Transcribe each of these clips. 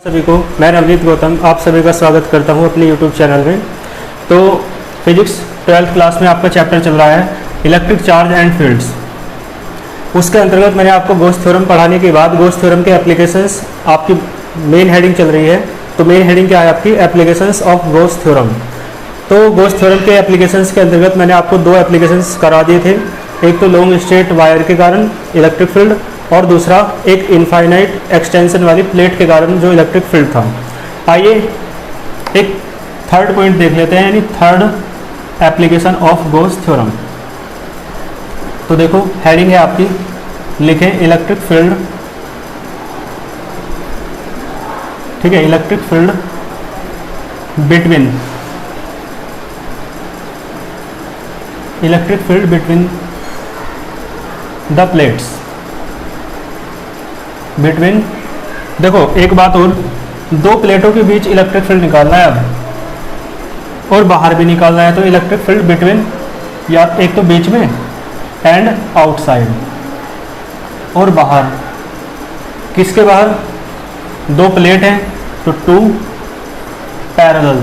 सभी को मैं नवनीत गौतम आप सभी का स्वागत करता हूं अपने YouTube चैनल में। तो फिजिक्स 12th क्लास में आपका चैप्टर चल रहा है इलेक्ट्रिक चार्ज एंड फील्ड्स। उसके अंतर्गत मैंने आपको गॉस थ्योरम पढ़ाने के बाद गॉस थ्योरम के एप्लीकेशंस आपकी मेन हेडिंग चल रही है। तो मेन हेडिंग क्या है आपकी? Applications of Gauss theorem. तो गॉस थ्योरम के एप्लीकेशंस के अंतर्गत मैंने आपको दो एप्लीकेशंस करा दिए थे। एक तो लॉन्ग स्ट्रेट वायर के कारण इलेक्ट्रिक फील्ड और दूसरा एक इनफाइनाइट एक्सटेंशन वाली प्लेट के कारण जो इलेक्ट्रिक फील्ड था। आइए एक थर्ड पॉइंट देख लेते हैं, यानी third application of Gauss theorem. तो देखो हेडिंग है आपकी, लिखें इलेक्ट्रिक फील्ड, ठीक है, electric field between the plates. Between, देखो एक बात और, दो प्लेटों के बीच इलेक्ट्रिक फील्ड निकालना है अब, और बाहर भी निकालना है। तो इलेक्ट्रिक फील्ड बिटवीन, या एक तो बीच में एंड आउटसाइड, और बाहर। किसके बाहर? दो प्लेट हैं तो टू पैरेलल।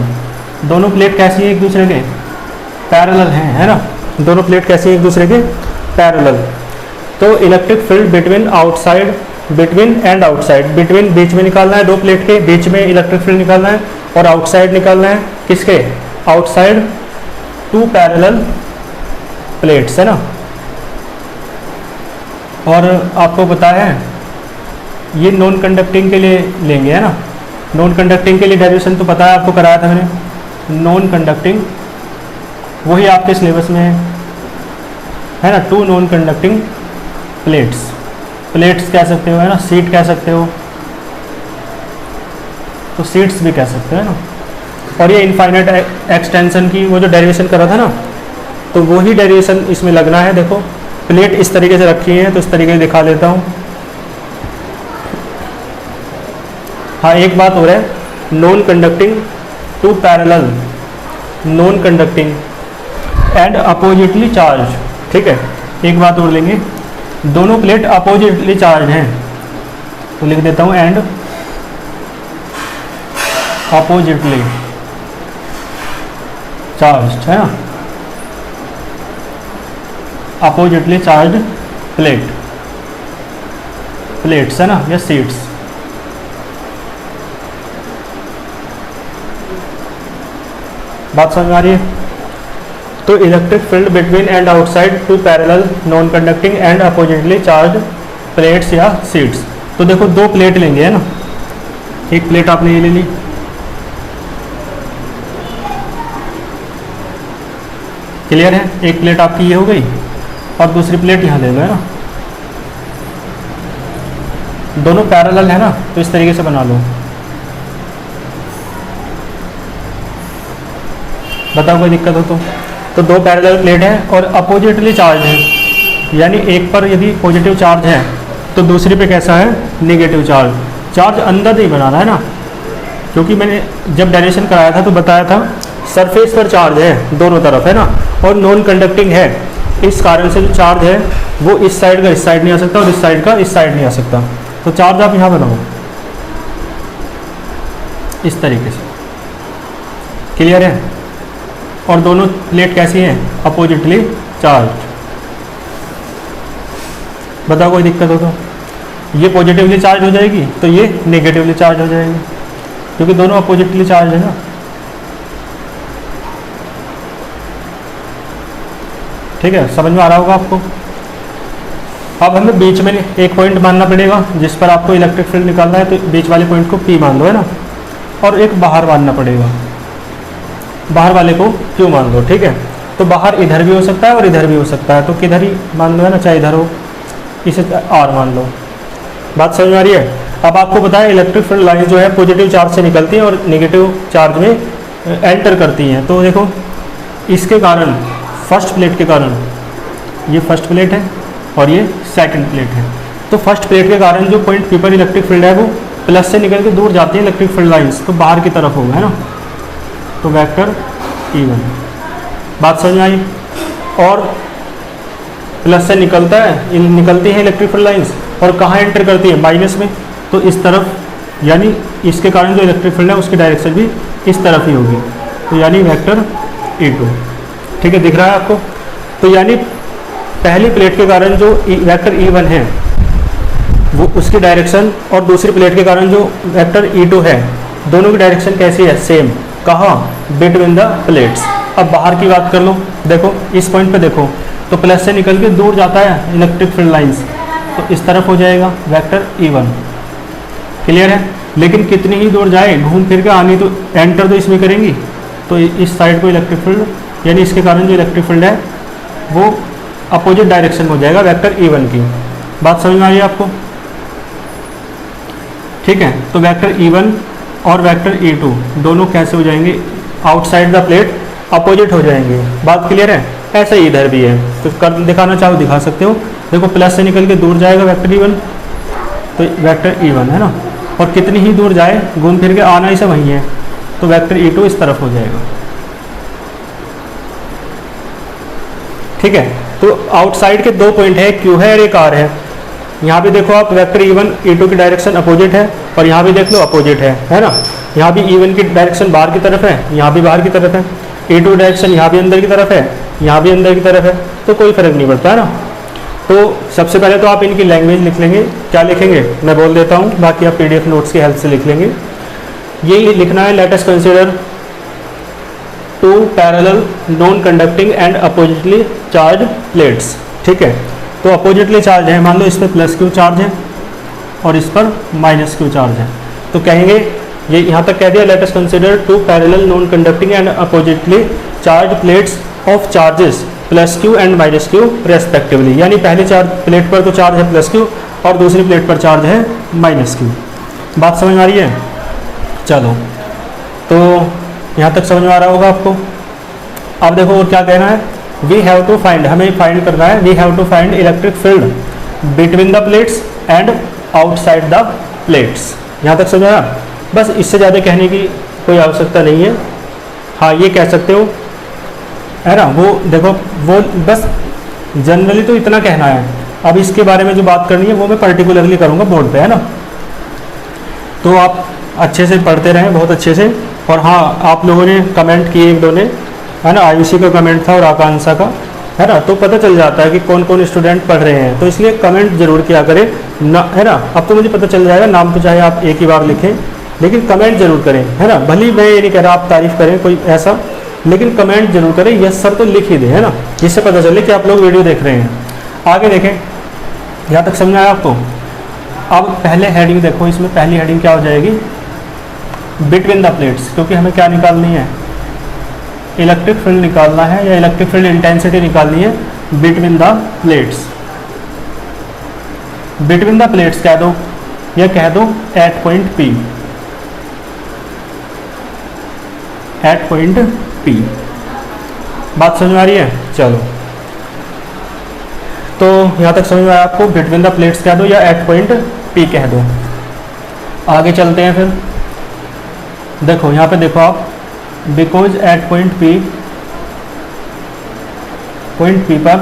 दोनों प्लेट कैसी है? एक दूसरे के पैरेलल हैं, है ना। दोनों प्लेट कैसी है? एक दूसरे के पैरेलल। तो electric field between outside, between and outside. Between बीच में निकालना है, दो प्लेट के बीच में इलेक्ट्रिक फील्ड निकालना है, और आउटसाइड निकालना है किसके? आउटसाइड टू पैरेलल प्लेट्स, है ना। और आपको पता है ये नॉन कंडक्टिंग के लिए लेंगे, है ना। नॉन कंडक्टिंग के लिए डेरिवेशन तो पता है आपको, कराया था मैंने। नॉन कंडक्टिंग वही आपके सिलेबस में है ना। Two non conducting plates, plates कह सकते हो, है ना। सीट कह सकते हो, तो सीट्स भी कह सकते हो, है ना। और ये इनफाइनाइट एक्सटेंशन की वो जो डेरिवेशन करा था ना, तो वही डेरिवेशन इसमें लगना है। देखो प्लेट इस तरीके से रखी है, तो इस तरीके से दिखा देता हूँ। हाँ, एक बात और है, non conducting two parallel, non conducting and oppositely charge, ठीक है। एक बात और लेंगे, दोनों प्लेट अपोजिटली चार्ज हैं, तो लिख देता हूं एंड अपोजिटली चार्ज, है ना। अपोजिटली चार्ज प्लेट्स, है ना, या सीट्स। बात समझ आ रही है? तो electric field between and outside two parallel non conducting and oppositely charge plates या सीट्स। तो देखो दो प्लेट लेंगे, है ना। एक प्लेट आपने ये ले ली, क्लियर है। एक प्लेट आपकी ये हो गई, और दूसरी प्लेट यहाँ ले लो, है ना। दोनों पैरेलल है ना, तो इस तरीके से बना लो। बताओ कोई दिक्कत हो तो दो पैरेलल प्लेट हैं और अपोजिटली चार्ज है, यानी एक पर यदि पॉजिटिव चार्ज है तो दूसरी पे कैसा है? Negative charge. चार्ज अंदर नहीं बनाना है ना, क्योंकि मैंने जब डेरिवेशन कराया था तो बताया था सरफेस पर चार्ज है दोनों तरफ, है ना, और नॉन कंडक्टिंग है। इस कारण से जो चार्ज है वो इस साइड का इस साइड नहीं आ सकता, और इस साइड का इस साइड नहीं आ सकता। तो चार्ज आप यहाँ बनाओ इस तरीके से, क्लियर है। और दोनों प्लेट कैसी हैं? Oppositely charge. बताओ कोई दिक्कत हो तो? ये पॉजिटिवली चार्ज हो जाएगी तो ये नेगेटिवली चार्ज हो जाएगी, क्योंकि दोनों अपोजिटली चार्ज है ना। ठीक है, समझ में आ रहा होगा आपको। अब हमें बीच में एक पॉइंट मानना पड़ेगा जिस पर आपको इलेक्ट्रिक फील्ड निकालना है, तो बीच वाले पॉइंट को P मान लो, है ना। और एक बाहर मानना पड़ेगा, बाहर वाले को Q मान लो, ठीक है। तो बाहर इधर भी हो सकता है और इधर भी हो सकता है, तो किधर ही मान लो, है ना, चाहे इधर हो, इसे R मान लो। बात समझ में आ रही है? अब आपको पता है इलेक्ट्रिक फील्ड लाइन जो है पॉजिटिव चार्ज से निकलती है और नेगेटिव चार्ज में एंटर करती हैं। तो देखो इसके कारण, फर्स्ट प्लेट के कारण, ये फर्स्ट प्लेट है और ये सेकंड प्लेट है। तो फर्स्ट प्लेट के कारण जो पॉइंट P पर इलेक्ट्रिक फील्ड है वो प्लस से निकल के दूर जाती है इलेक्ट्रिक फील्ड लाइन्स, तो बाहर की तरफ होगा, है ना। तो वेक्टर E1। बात समझ में आई? और प्लस से निकलता है, निकलती है इलेक्ट्रिक फील्ड लाइंस, और कहाँ एंटर करती है? माइनस में। तो इस तरफ यानी इसके कारण जो इलेक्ट्रिक फील्ड है उसकी डायरेक्शन भी इस तरफ ही होगी, तो यानी वेक्टर E2। ठीक है, दिख रहा है आपको? तो यानी पहली प्लेट के कारण जो वेक्टर E1 है वो उसकी डायरेक्शन, और दूसरी प्लेट के कारण जो वेक्टर E2 है, दोनों की डायरेक्शन कैसी है? सेम। कहाँ? Between the plates. अब बाहर की बात कर लो, देखो इस पॉइंट पे देखो, तो प्लस से निकल के दूर जाता है इलेक्ट्रिक फील्ड लाइंस, तो इस तरफ हो जाएगा वेक्टर E1। क्लियर है? लेकिन कितनी ही दूर जाए, घूम फिर के आनी तो एंटर तो इसमें करेंगी, तो इस साइड को इलेक्ट्रिक फील्ड यानी इसके कारण जो इलेक्ट्रिक फील्ड है वो अपोजिट डायरेक्शन में हो जाएगा वेक्टर E1 की। बात समझ में आ रही है आपको? ठीक है, तो वेक्टर E1 और वेक्टर E2 दोनों कैसे हो जाएंगे? आउटसाइड द प्लेट अपोजिट हो जाएंगे। बात क्लियर है? ऐसे ही इधर भी है, तो कर दिखाना चाहो दिखा सकते हो। देखो प्लस से निकल के दूर जाएगा वेक्टर E1, तो वेक्टर E1 है ना, और कितनी ही दूर जाए घूम फिर के आना ही सब वहीं है, तो वेक्टर E2 इस तरफ हो जाएगा। ठीक है, तो आउटसाइड के दो पॉइंट है, Q है और एक R है। यहाँ भी देखो आप वेक्टर E1 E2 की डायरेक्शन अपोजिट है, और यहाँ भी देख लो अपोजिट है ना। यहाँ भी E1 की डायरेक्शन बाहर की तरफ है, यहाँ भी बाहर की तरफ है। E2 डायरेक्शन यहाँ भी अंदर की तरफ है, यहाँ भी अंदर की तरफ है, तो कोई फर्क नहीं पड़ता है ना। तो सबसे पहले तो आप इनकी लैंग्वेज लिख लेंगे। क्या लिखेंगे मैं बोल देता हूँ, बाकी आप PDF नोट्स की हेल्प से लिख लेंगे। ये लिखना है, let us consider two parallel non conducting and oppositely charge plates. ठीक है, तो अपोजिटली चार्ज है, मान लो इस पर प्लस Q चार्ज है और इस पर माइनस Q चार्ज है, तो कहेंगे ये यहाँ तक कह दिया, let us consider two parallel non conducting and oppositely charge plates of charges plus Q and minus Q respectively. यानी पहली चार्ज प्लेट पर तो चार्ज है प्लस Q और दूसरी प्लेट पर चार्ज है माइनस Q। बात समझ में आ रही है? चलो, तो यहाँ तक समझ में आ रहा होगा आपको। अब देखो और क्या कहना है, वी हैव टू फाइंड, हमें फाइंड करना है, we have to find electric field between the plates and outside the plates. यहाँ तक समझ आया? बस इससे ज़्यादा कहने की कोई आवश्यकता नहीं है। हाँ, ये कह सकते हो है ना, वो देखो वो बस जनरली तो इतना कहना है। अब इसके बारे में जो बात करनी है वो मैं पर्टिकुलरली करूँगा बोर्ड पे, है ना। तो आप अच्छे से पढ़ते रहें, बहुत अच्छे से। और हाँ, आप लोगों ने कमेंट किए एक दो ने, है ना, आयुषी का कमेंट था और आकांक्षा का, है ना, तो पता चल जाता है कि कौन कौन स्टूडेंट पढ़ रहे हैं, तो इसलिए कमेंट जरूर किया करें ना, है ना। अब तो मुझे पता चल जाएगा, नाम तो चाहे आप एक ही बार लिखें, लेकिन कमेंट जरूर करें, है ना। भले मैं ये नहीं कह रहा आप तारीफ करें कोई ऐसा, लेकिन कमेंट जरूर करें, यस सर तो लिख ही दें, है ना, जिससे पता चले कि आप लोग वीडियो देख रहे हैं। आगे देखें, यहाँ तक समझ आया आपको। अब पहले हेडिंग देखो, इसमें पहली हेडिंग क्या हो जाएगी, बिटवीन द प्लेट्स, क्योंकि हमें क्या निकालनी है, इलेक्ट्रिक फील्ड निकालना है, या इलेक्ट्रिक फील्ड इंटेंसिटी निकालनी है between the plates. Between the plates कह दो, या कह दो at point P, at point P। बात समझ में आ रही है? चलो, तो यहाँ तक समझ में आया आपको, बिटवीन द प्लेट्स कह दो या एट पॉइंट P कह दो। आगे चलते हैं फिर, देखो यहाँ पे देखो आप, बिकॉज एट पॉइंट P पर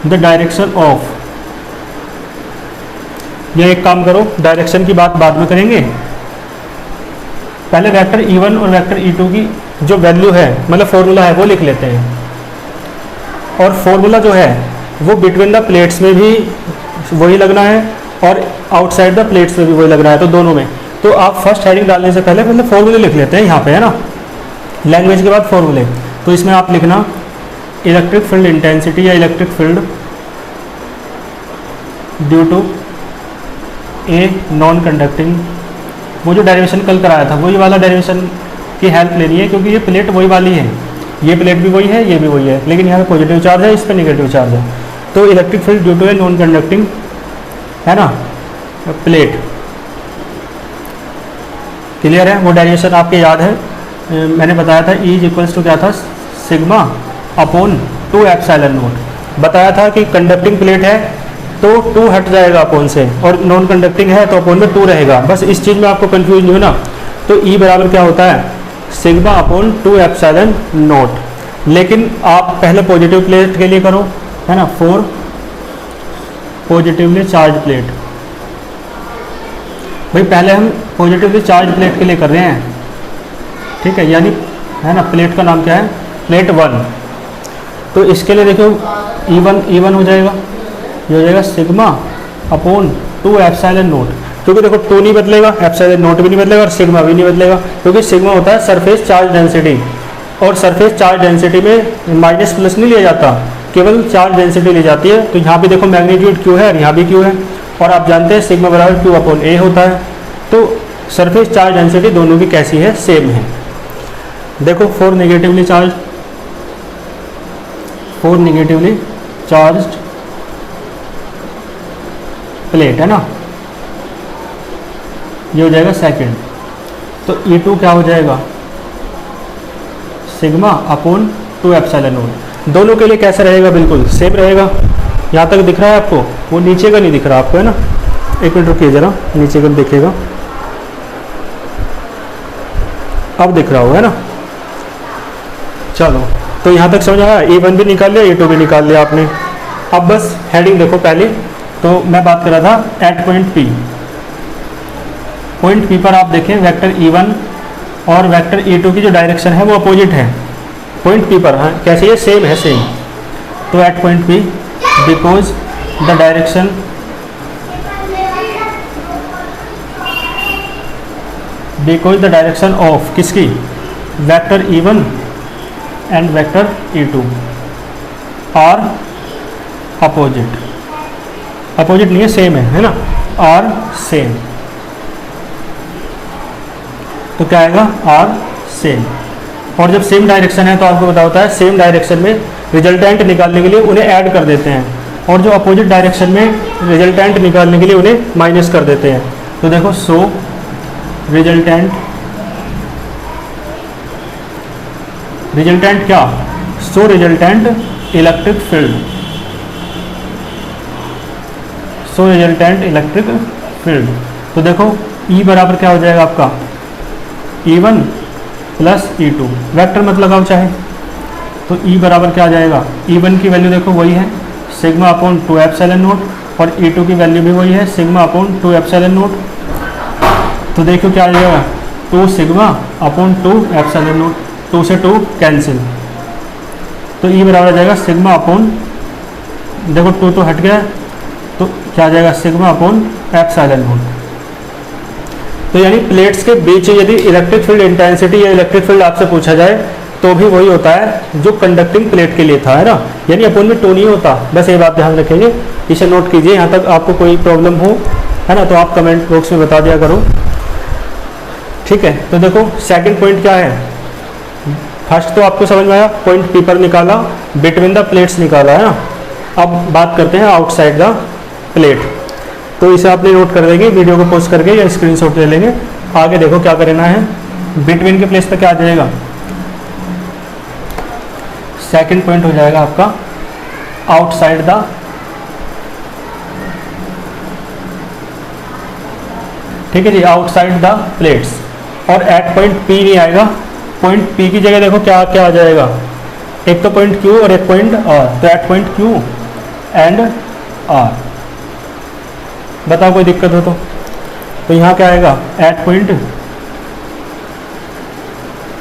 द डायरेक्शन ऑफ, ये एक काम करो, डायरेक्शन की बात बाद में करेंगे, पहले वेक्टर E1 और वेक्टर E2 की जो वैल्यू है, मतलब फॉर्मूला है, वो लिख लेते हैं। और फॉर्मूला जो है वो बिटवीन द प्लेट्स में भी वही लगना है और आउटसाइड द प्लेट्स में भी वही लग रहा है, तो दोनों में। तो आप फर्स्ट हेडिंग डालने से पहले मतलब फॉर्मूले लिख लेते हैं यहाँ पे, है ना, लैंग्वेज के बाद फॉर्मूले। तो इसमें आप लिखना इलेक्ट्रिक फील्ड इंटेंसिटी या electric field due to a non conducting, वो जो डेरिवेशन कल कराया था वही वाला डेरिवेशन की हेल्प लेनी है, क्योंकि ये प्लेट वही वाली है, ये प्लेट भी वही है, ये भी वही है, लेकिन यहाँ पे पॉजिटिव चार्ज है, इस पर नेगेटिव चार्ज है। तो electric field due to a non conducting, है ना, प्लेट। क्लियर है? वो डेरिवेशन आपके याद है, मैंने बताया था E इक्वल्स टू क्या था, सिग्मा अपॉन 2 एप्सिलॉन नॉट। बताया था कि कंडक्टिंग प्लेट है तो 2 हट जाएगा अपोन से, और नॉन कंडक्टिंग है तो अपोन में 2 रहेगा। बस इस चीज़ में आपको कंफ्यूज नहीं हो ना। तो E बराबर क्या होता है, सिग्मा अपॉन 2 एप्सिलॉन नॉट। लेकिन आप पहले पॉजिटिव प्लेट के लिए करो, है ना, 4 पॉजिटिवली चार्ज प्लेट। भाई पहले हम पॉजिटिवली चार्ज प्लेट के लिए कर रहे हैं, ठीक है, यानी है ना, प्लेट का नाम क्या है, प्लेट 1। तो इसके लिए देखो E1 हो जाएगा, ये हो जाएगा सिग्मा अपॉन 2 एप्सिलॉन नोट, क्योंकि देखो 2 नहीं बदलेगा, एप्सिलॉन नोट भी नहीं बदलेगा और सिग्मा भी नहीं बदलेगा, क्योंकि सिग्मा होता है सरफेस चार्ज डेंसिटी, और सरफेस चार्ज डेंसिटी में माइनस प्लस नहीं लिया जाता, केवल चार्ज डेंसिटी ली जाती है। तो यहाँ भी देखो मैग्नीट्यूड क्यू है और यहाँ भी क्यू है, और आप जानते हैं सिग्मा बराबर क्यू अपॉन ए होता है। तो सरफेस चार्ज डेंसिटी दोनों की कैसी है, सेम है। देखो 4 नेगेटिवली चार्ज्ड प्लेट है ना, ये हो जाएगा सेकंड। तो E2 क्या हो जाएगा, सिग्मा अपॉन 2 एप्सिलॉन नोट। दोनों के लिए कैसा रहेगा, बिल्कुल सेम रहेगा। यहाँ तक दिख रहा है आपको, वो नीचे का नहीं दिख रहा आपको, है ना, एक मिनट रुकिए जरा, नीचे का दिखेगा, अब दिख रहा होगा, है ना। चलो, तो यहाँ तक समझ आया, E1 भी निकाल लिया, E2 भी निकाल लिया आपने। अब बस हेडिंग देखो पहले, तो मैं बात कर रहा था एट पॉइंट P पर आप देखें वेक्टर E1 और वेक्टर E2 की जो डायरेक्शन है वो अपोजिट है पॉइंट P पर। हाँ, कैसे, ये सेम है, सेम। तो at point P because the direction of किसकी, vector E1 and vector E2 are opposite नहीं है, सेम है ना, आर सेम। तो क्या आएगा, आर सेम। और जब सेम डायरेक्शन है तो आपको पता होता है सेम डायरेक्शन में रिजल्टेंट निकालने के लिए उन्हें ऐड कर देते हैं, और जो अपोजिट डायरेक्शन में रिजल्टेंट निकालने के लिए उन्हें माइनस कर देते हैं। तो देखो सो रिजल्टेंट क्या, सो रिजल्टेंट इलेक्ट्रिक फील्ड। तो देखो E बराबर क्या हो जाएगा आपका, E1 प्लस E2, वेक्टर मत लगाओ चाहे, तो E बराबर क्या आ जाएगा, E1 की वैल्यू देखो वही है सिग्मा अपॉन 2 एप्सिलॉन नोट, और E2 की वैल्यू भी वही है सिग्मा अपॉन 2 एप्सिलॉन नोट। तो देखो क्या आ जाएगा, 2 सिग्मा अपॉन 2 एप्सिलॉन नोट, 2 से 2 कैंसिल, तो E बराबर आ जाएगा सिग्मा अपॉन, देखो 2 तो हट गया, तो क्या आ जाएगा, सिग्मा अपॉन एप्सिलॉन नोट। तो यानी प्लेट्स के बीच यदि इलेक्ट्रिक फील्ड इंटेंसिटी या इलेक्ट्रिक फील्ड आपसे पूछा जाए तो भी वही होता है जो कंडक्टिंग प्लेट के लिए था, है ना, यानी अपोन में 2 नहीं होता। बस ये बात ध्यान रखेंगे, इसे नोट कीजिए। यहाँ तक आपको कोई प्रॉब्लम हो, है ना, तो आप कमेंट बॉक्स में बता दिया करो, ठीक है। तो देखो सेकंड पॉइंट क्या है, फर्स्ट तो आपको समझ में आया, पॉइंट P पर निकाला, बिटवीन द प्लेट्स निकाला, है ना। अब बात करते हैं आउटसाइड द प्लेट, तो इसे आपने नोट कर देंगे, वीडियो को पॉज करके या स्क्रीनशॉट ले लेंगे। आगे देखो क्या करना है, बिटवीन के प्लेस पे क्या आ जाएगा, सेकंड पॉइंट हो जाएगा आपका आउटसाइड द, ठीक है जी, आउटसाइड द प्लेट्स। और एट पॉइंट P नहीं आएगा, पॉइंट P की जगह देखो क्या क्या आ जाएगा, एक तो पॉइंट Q और एक पॉइंट R, तो at point Q and R। बताओ कोई दिक्कत हो तो यहाँ क्या आएगा, at point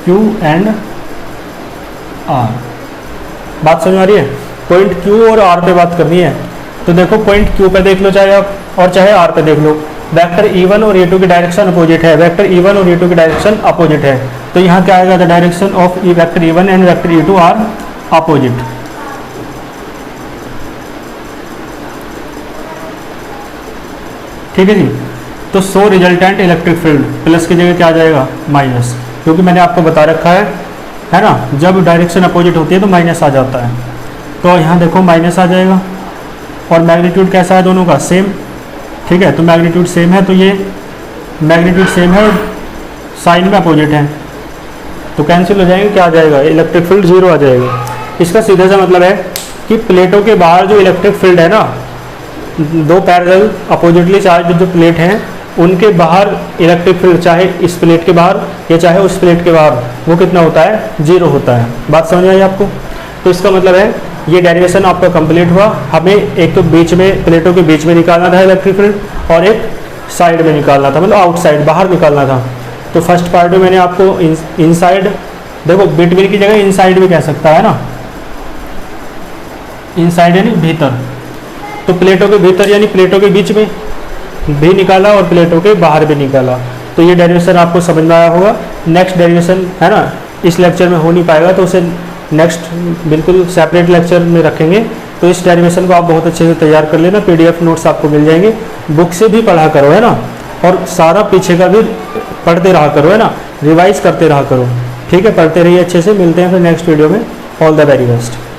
Q and R। बात समझ आ रही है, पॉइंट Q और R पे बात करनी है। तो देखो पॉइंट Q पे देख लो चाहे आप, और चाहे R पे देख लो, वेक्टर E1 और E2 की डायरेक्शन अपोजिट है, वेक्टर E1 और E2 की डायरेक्शन अपोजिट है। तो यहाँ क्या आएगा, the direction of vector E1 and vector E2 are opposite. ठीक है जी। तो so resultant electric field, plus की जगह क्या आ जाएगा, माइनस, क्योंकि मैंने आपको बता रखा है ना, जब डायरेक्शन अपोजिट होती है तो माइनस आ जाता है। तो यहाँ देखो माइनस आ जाएगा, और मैग्नीट्यूड कैसा है दोनों का, सेम। ठीक है, तो मैग्नीट्यूड सेम है, तो ये मैग्नीट्यूड सेम है और साइन में अपोजिट है, तो कैंसिल हो जाएंगे, क्या आ जाएगा, इलेक्ट्रिक फील्ड 0 आ जाएगा। इसका सीधा सा मतलब है कि प्लेटों के बाहर जो इलेक्ट्रिक फील्ड है ना, दो पैरेलल अपोजिटली चार्ज जो प्लेट हैं उनके बाहर इलेक्ट्रिक फील्ड, चाहे इस प्लेट के बाहर या चाहे उस प्लेट के बाहर, वो कितना होता है, 0 होता है। बात समझ आई आपको। तो इसका मतलब है ये डेरिवेशन आपका कंप्लीट हुआ। हमें एक तो बीच में, प्लेटों के बीच में निकालना था इलेक्ट्रिक फील्ड, और एक साइड में निकालना था, मतलब आउटसाइड बाहर निकालना था। तो फर्स्ट पार्ट में मैंने आपको इनसाइड, देखो बिटवीन की जगह इनसाइड भी कह सकता है ना, इनसाइड यानी भीतर, तो प्लेटों के भीतर यानी प्लेटों के बीच में भी निकाला और प्लेटों के बाहर भी निकाला। तो ये डेरिवेशन आपको समझ में आया होगा। नेक्स्ट डेरिवेशन है ना, इस लेक्चर में हो नहीं पाएगा तो उसे नेक्स्ट बिल्कुल सेपरेट लेक्चर में रखेंगे। तो इस डेरिवेशन को आप बहुत अच्छे से तैयार कर लेना, पीडीएफ नोट्स आपको मिल जाएंगे। बुक से भी पढ़ा करो है ना, और सारा पीछे का भी पढ़ते रहा करो है ना, रिवाइज करते रहा करो। ठीक है, पढ़ते रहिए अच्छे से। मिलते हैं फिर नेक्स्ट वीडियो में। All the very best.